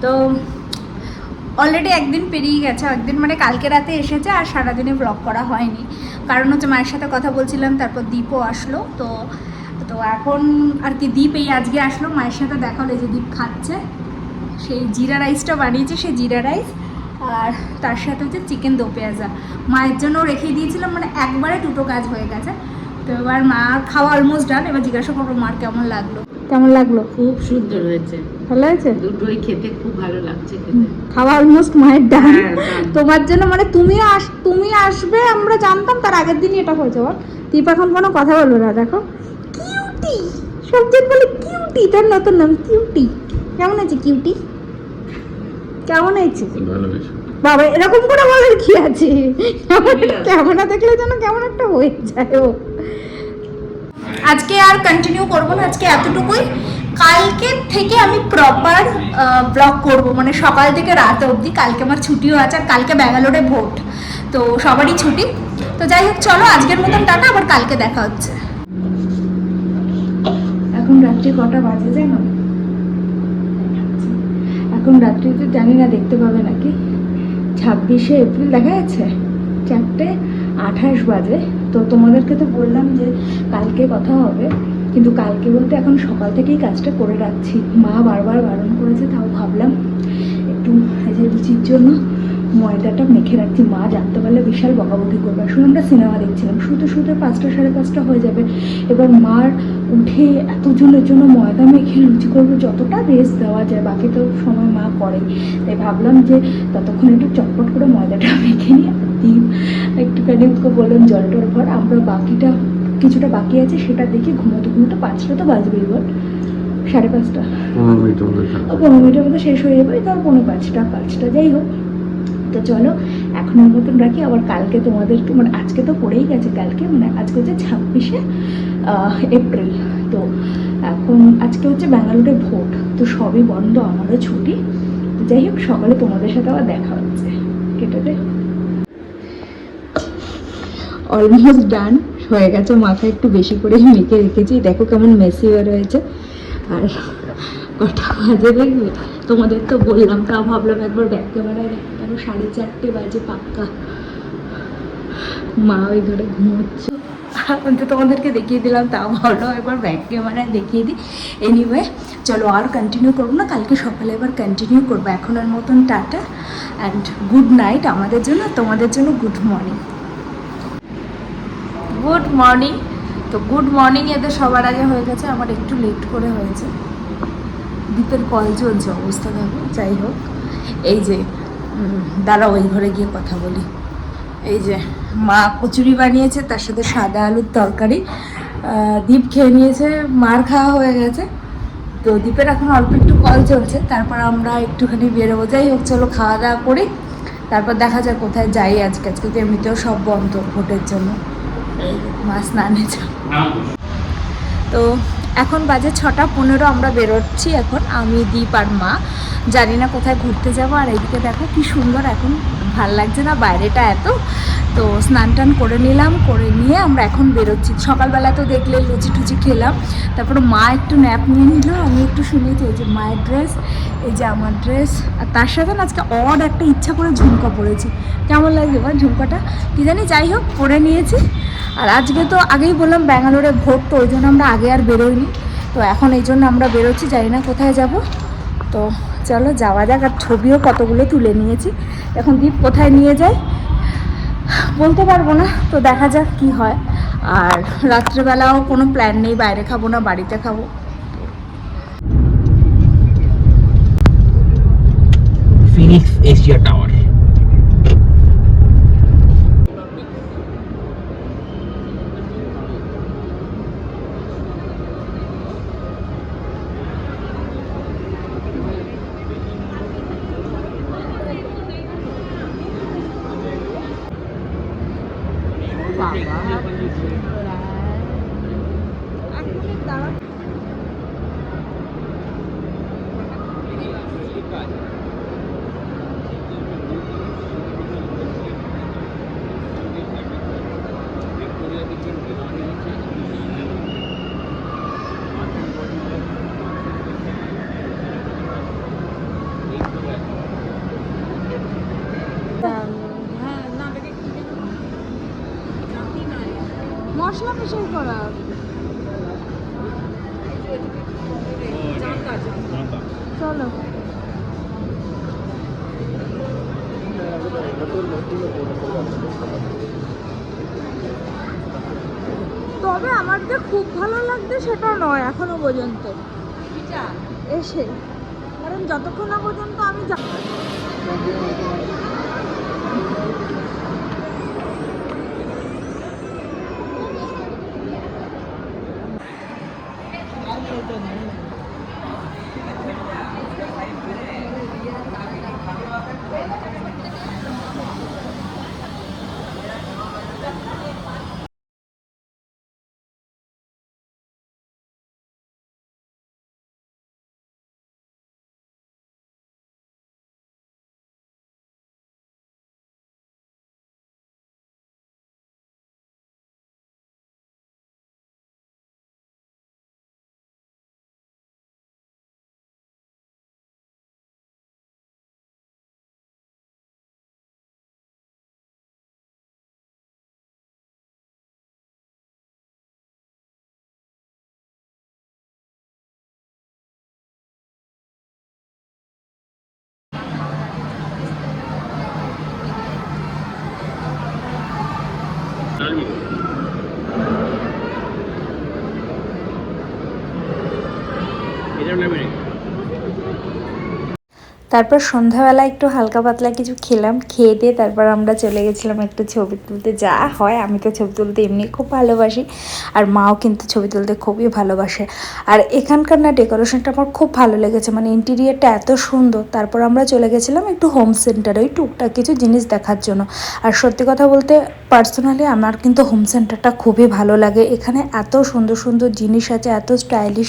তো অলরেডি একদিন পেরিয়ে গেছে, একদিন মানে কালকে রাতে এসেছে আর সারাদিনে ব্লগ করা হয়নি, কারণ হচ্ছে মায়ের সাথে কথা বলছিলাম, তারপর দীপও আসলো। তো তো এখন আর কি দীপ এই আজকে আসলো, মায়ের সাথে দেখা হলো, যে দীপ খাচ্ছে সেই জিরা রাইসটা বানিয়েছে, সেই জিরা রাইস আর তার সাথে হচ্ছে চিকেন দো পেঁয়াজা মায়ের জন্য রেখে দিয়েছিলাম, মানে একবারে দুটো কাজ হয়ে গেছে। তো এবার মা খাওয়া অলমোস্ট ডান, এবার জিজ্ঞাসা করবো মার কেমন লাগলো। কেমন লাগলো? খুব সুন্দর হয়েছে, ভালো হয়েছে, দুটোই খেতে খুব ভালো লাগছে খেতে। খাওয়া অলমোস্ট মায়ের ডান। হ্যাঁ, তোমার জন্য মানে তুমি আসবে আমরা জানতাম, তার আগের দিনই এটা হয়েছে। বল দীপ এখন কোনো কথা বলবো না, দেখো কিউটি, সবজন বলে কিউটি, তার নতুন নাম কিউটি। কেমন আছে কিউটি? কেমন হয়েছে? ভালো হয়েছে বাবা এরকম করে বলার কি আছে, ক্যামেরা দেখলে যেন কেমন একটা হয়ে যায় ও। আজকে আর কন্টিনিউ করবো না, আজকে এতটুকুই। কালকে থেকে আমি প্রপার ব্লগ করব, মানে সকাল থেকে রাত অবধি। কালকে আমার ছুটিও আছে, আর কালকে ব্যাঙ্গালোরে ভোট, তো সবারই ছুটি। তো যাই হোক, চলো আজকের মতন টাটা, আবার কালকে দেখা হচ্ছে। এখন রাত্রি কটা বাজে জানো? এখন রাত্রিতে জানি না দেখতে পাবে নাকি, 26শে এপ্রিল দেখা যাচ্ছে, 4:28 বাজে। তো তোমাদেরকে তো বললাম যে কালকে কথা হবে, কিন্তু কালকে বলতে এখন সকাল থেকেই কাজটা করে রাখছি। মা বারবার বারণ করেছে, তাও ভাবলাম একটু এই যে লুচির জন্য ময়দাটা মেখে রাখছি। মা জানতে পারলে বিশাল বকাবকি করবে। আসলে আমরা সিনেমা দেখছিলাম, শুতে শুতে 5টা 5:30 হয়ে যাবে। এবার মার উঠে এতজনের জন্য ময়দা মেখে লুচি করবো, যতটা রেস্ট দেওয়া যায়, বাকি তো সময় মা করে। তাই ভাবলাম যে ততক্ষণ একটু চটপট করে ময়দাটা মেখে নিয়ে দিই। একটুখানি ওকে বললাম জল টল ভর, আমরা বাকিটা কিছুটা বাকি আছে সেটা দেখে ঘুমোতে ঘুমোতে 5টা তো বাজবেই, বল 5:30, 15 মিনিটের মধ্যে শেষ হয়ে যাবে। তার 5:45, যাই হোক। তো চলো এখনের মতন রাখি, আবার কালকে তোমাদেরকে, মানে আজকে তো পড়েই গেছে, কালকে মানে আজকে হচ্ছে 26শে এপ্রিল। তো এখন আজকে হচ্ছে ব্যাঙ্গালোরে ভোট, তো সবই বন্ধ, আমারও ছুটি। তো যাই হোক, সকালে তোমাদের সাথে আবার দেখা হচ্ছে। কেটে দে। অলমোস্ট ডান হয়ে গেছে, মাথায় একটু বেশি করে মেখে রেখেছি, দেখো কেমন মেসি হয়ে রয়েছে। আর কটা বাজে দেখবে, তোমাদের তো বললাম, তাও ভাবলাম একবার ব্যাক ক্যামেরায় দেখতে পারো, 4:30 বাজে পাক্কা। মা ওই ঘরে ঘুমোচ্ছে, তো তোমাদেরকে দেখিয়ে দিলাম, তাও ভালো একবার ব্যাক ক্যামেরায় দেখিয়ে দিই। এনিওয়ে চলো আর কন্টিনিউ করবো না, কালকে সকালে এবার কন্টিনিউ করবো। এখনের মতন টাটা অ্যান্ড গুড নাইট আমাদের জন্য, তোমাদের জন্য গুড মর্নিং। Good morning. তো গুড মর্নিং এদের সবার আগে হয়ে গেছে, আমার একটু লেট করে হয়েছে। দীপের কল চলছে, অবস্থা দেখো। যাই হোক, এই যে দাঁড়া ওই ঘরে গিয়ে কথা বলি। এই যে মা কচুরি বানিয়েছে, তার সাথে সাদা আলুর তরকারি। দীপ খেয়ে নিয়েছে, মার খাওয়া হয়ে গেছে। তো দীপের এখন অল্প একটু কল চলছে, তারপর আমরা একটুখানি বেরোবো। যাই হোক, চলো খাওয়া দাওয়া করি, তারপর দেখা যাক কোথায় যাই। আজকে তো এমনিতেও সব বন্ধ ভোটের জন্য। মা স্নানে যাও। তো এখন বাজে 6:15, আমরা বেরোচ্ছি এখন, আমি দীপ আর মা। জানি না কোথায় ঘুরতে যাবো। আর এইদিকে দেখো কি সুন্দর, এখন ভাল লাগছে না বাইরেটা এত। তো স্নান টান করে নিলাম, করে নিয়ে আমরা এখন বেরোচ্ছি। সকালবেলা তো দেখলে লুচি টুচি খেলাম, তারপরে মা একটু ন্যাপ নিয়ে নিল, আমি একটু শুনেছি। এই যে মায়ের ড্রেস, এই যে আমার ড্রেস, আর তার সাথে না আজকে অড একটা ইচ্ছা করে ঝুমকা পরেছি। কেমন লাগছে বল ঝুমকাটা? কি জানি, যাই হোক পরে নিয়েছি। আর আজকে তো আগেই বললাম ব্যাঙ্গালোরে ভোট, তো ওই জন্য আমরা আগে আর বেরোইনি। তো এখন এই জন্য আমরা বেরোচ্ছি, জানি না কোথায় যাব। তো চলো যাওয়া যাক। আর ছবিও কতগুলো তুলে নিয়েছি, এখন দীপ কোথায় নিয়ে যায় বলতে পারবো না, তো দেখা যাক কি হয়। আর রাত্রেবেলাও কোনো প্ল্যান নেই, বাইরে খাবো না বাড়িতে খাবো। Phoenix Asia tower. মশলা মিশাই করা। চলো তবে আমার যে খুব ভালো লাগছে সেটা নয় এখনো পর্যন্ত এসে, কারণ যতক্ষণ না পর্যন্ত আমি তারপর সন্ধ্যাবেলা একটু হালকা পাতলা কিছু খেলাম, খেয়ে দিয়ে তারপর আমরা চলে গেছিলাম একটু ছবি তুলতে। যা হয়, আমি তো ছবি তুলতে এমনি খুব ভালোবাসি, আর মাও কিন্তু ছবি তুলতে খুবই ভালোবাসে। আর এখানকার না ডেকোরেশনটা আমার খুব ভালো লেগেছে, মানে ইন্টেরিয়ারটা এত সুন্দর। তারপর আমরা চলে গেছিলাম একটু হোম সেন্টারে ওই টুকটাক কিছু জিনিস দেখার জন্য। আর সত্যি কথা বলতে পার্সোনালি আমার কিন্তু হোম সেন্টারটা খুবই ভালো লাগে। এখানে এত সুন্দর সুন্দর জিনিস আছে, এত স্টাইলিশ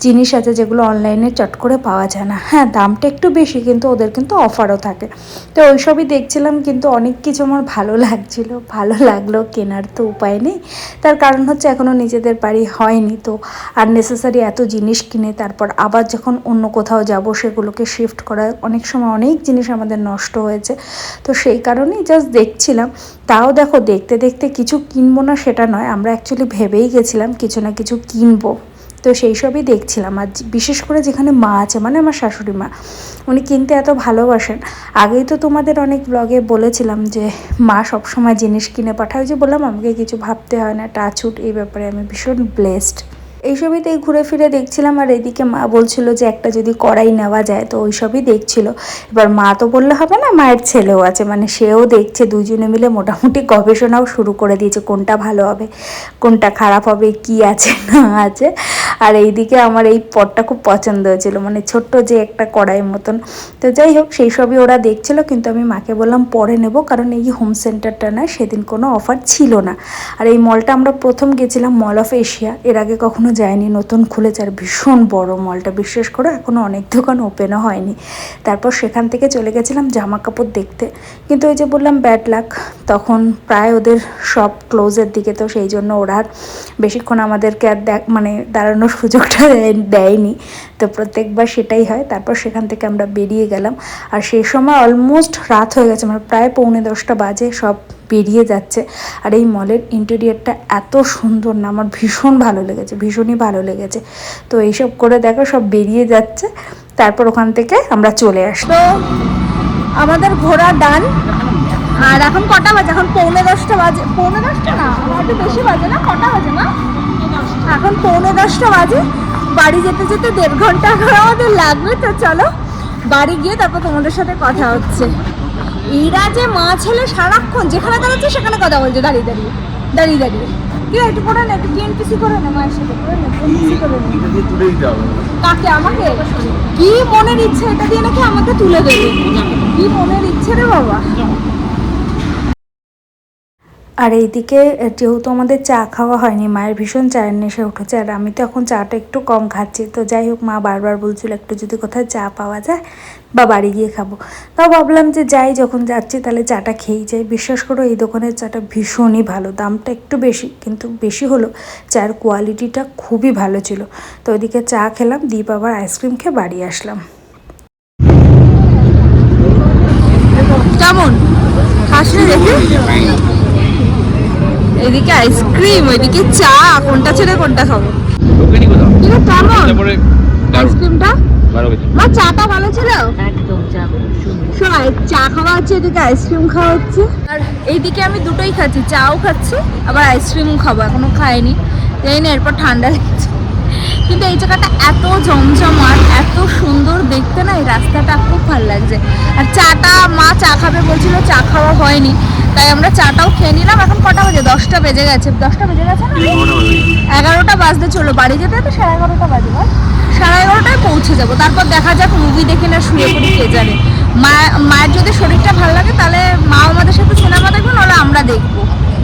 জিনিস আছে যেগুলো অনলাইনে চট করে পাওয়া যায় না। হ্যাঁ, দামটা একটু বেশি, কিন্তু ওদের কিন্তু অফারও থাকে। তো ওইসবই দেখছিলাম, কিন্তু অনেক কিছু আমার ভালো লাগছিল, ভালো লাগলো, কেনার তো উপায় নেই। তার কারণ হচ্ছে এখনও নিজেদের বাড়ি হয়নি, তো আননেসেসারি এত জিনিস কিনে তারপর আবার যখন অন্য কোথাও যাব সেগুলোকে শিফট করা, অনেক সময় অনেক জিনিস আমাদের নষ্ট হয়েছে। তো সেই কারণেই জাস্ট দেখছিলাম। তাও দেখো, দেখতে দেখতে কিছু কিনবো না সেটা নয়, আমরা অ্যাকচুয়ালি ভেবেই গেছিলাম কিছু না কিছু কিনবো। তো সেই সবই দেখছিলাম। আর বিশেষ করে যেখানে মা আছে, মানে আমার শাশুড়ি মা, উনি কিনতে এত ভালোবাসেন। আগেই তো তোমাদের অনেক ব্লগে বলেছিলাম যে মা সবসময় জিনিস কিনে পাঠায়, যে বললাম আমাকে কিছু ভাবতে হয় না, টাচউড, এই ব্যাপারে আমি ভীষণ ব্লেসড। এইসবইতেই ঘুরে ফিরে দেখছিলাম। আর এদিকে মা বলছিল যে একটা যদি কড়াই নেওয়া যায়, তো ওইসবই দেখছিল। এবার মা তো বললে হবে না, মায়ের ছেলেও আছে, মানে সেও দেখছে। দুজনে মিলে মোটামুটি গবেষণাও শুরু করে দিয়েছে, কোনটা ভালো হবে, কোনটা খারাপ হবে, কি আছে না আছে। আর এইদিকে আমার এই পটটা খুব পছন্দ হয়েছিল, মানে ছোট্ট যে একটা কড়াইয়ের মতন। তো যাই হোক, সেই সবই ওরা দেখছিল, কিন্তু আমি মাকে বললাম পরে নেব, কারণ এই হোম সেন্টারটা না সেদিন কোনো অফার ছিল না। আর এই মলটা আমরা প্রথম গেছিলাম মল অফ এশিয়া, এর আগে কখনো যায়নি, নতুন খুলেছে। আর ভীষণ বড় মলটা, বিশ্বাস করো এখনও অনেক দোকান ওপেনও হয়নি। তারপর সেখান থেকে চলে গেছিলাম জামা কাপড় দেখতে, কিন্তু ওই যে বললাম ব্যাড লাক, তখন প্রায় ওদের সব ক্লোজের দিকে, তো সেই জন্য ওরা বেশিক্ষণ আমাদেরকে আর মানে দাঁড়ানোর সুযোগটা দেয়নি। তো প্রত্যেকবার সেটাই হয়। তারপর সেখান থেকে আমরা বেরিয়ে গেলাম। আর সেই সময় অলমোস্ট রাত হয়ে গেছে, মানে প্রায় 9:45 বাজে, সব বেরিয়ে যাচ্ছে। আর এই মলের ইন্টেরিয়ারটা এত সুন্দর না, আমার ভীষণ ভালো লেগেছে, ভীষণই ভালো লেগেছে। তো এইসব করে দেখো সব বেরিয়ে যাচ্ছে। তারপর ওখান থেকে আমরা চলে আসলো। আমাদের ঘোরা ডান। আর এখন কটা বাজে? এখন 9:45 বাজে। 9:45 না, একটু বেশি বাজে না? কটা বাজে না? এখন 9:45 বাজে। বাড়ি যেতে যেতে 1.5 ঘন্টা করে আমাদের লাগবে। তো চলো বাড়ি গিয়ে তারপর তোমাদের সাথে কথা হচ্ছে। এরা যে মা ছেলে সারাক্ষণ যেখানে দাঁড়াচ্ছে সেখানে কথা বলছে, দাঁড়িয়ে দাঁড়িয়ে দাঁড়িয়ে দাঁড়িয়ে। কি একটু করে না, একটু টিএনপিসি করে না মায়ের সাথে, করে না টিএনপিসি করে না। কাকে? আমাকে? কি মনের ইচ্ছে, এটা দিয়ে নাকি আমাকে তুলে দেবে? কি মনের ইচ্ছে রে বাবা। আর এইদিকে যেহেতু আমাদের চা খাওয়া হয়নি, মায়ের ভীষণ চায়ের নেশে উঠেছে। আর আমি তো এখন চাটা একটু কম খাচ্ছি। তো যাই হোক, মা বারবার বলছিল একটু যদি কোথায় চা পাওয়া যায় বা বাড়ি গিয়ে খাবো। তাও ভাবলাম যে যাই, যখন যাচ্ছি তাহলে চাটা খেয়েই যাই। বিশ্বাস করো এই দোকানের চাটা ভীষণই ভালো, দামটা একটু বেশি, কিন্তু বেশি হলো চায়ের কোয়ালিটিটা খুবই ভালো ছিল। তো ওইদিকে চা খেলাম, দীপ আবার আইসক্রিম খেয়ে বাড়ি আসলাম। কেমন খাসনি দেখে? এদিকে আইসক্রিম, ওইদিকে চা, কোনটা ছেড়ে কোনটা খাবো? ঢোকেনি কোথাও। এটা কেমন তারপরে দারুণ। আইসক্রিমটা? ভালো খেতে। মা চাটা ভালো ছিল? একদম চা খুব সুন্দর। শোনাই, চা খাওয়া হচ্ছে, এদিকে আইসক্রিম খাওয়া হচ্ছে। আর এইদিকে আমি দুটোই খাচ্ছি, চাও খাচ্ছি আবার আইসক্রিমও খাবো, এখনো খাইনি। জানি না এরপর ঠান্ডা লাগছে। কিন্তু এই জায়গাটা এত জমজমাট, এত সুন্দর দেখতে, না এই রাস্তাটা খুব ভালো লাগছে। আর চাটা মা চা খাবে বলছিল, চা খাওয়া হয়নি, তাই আমরা চাটাও খেয়ে নিলাম। এখন কটা বাজে? 10টা বেজে গেছে। 10টা বেজে গেছে না? 11টা বাজতে চলো, বাড়ি যেতে তো 11:30 বাজে। 11:30টায় পৌঁছে যাবো। তারপর দেখা যাক, মুভি দেখে না শুয়ে পড়ি, কে জানে। মায়ের যদি শরীরটা ভালো লাগে তাহলে মা আমাদের সাথে সিনেমা দেখবো, নাহলে আমরা দেখবো।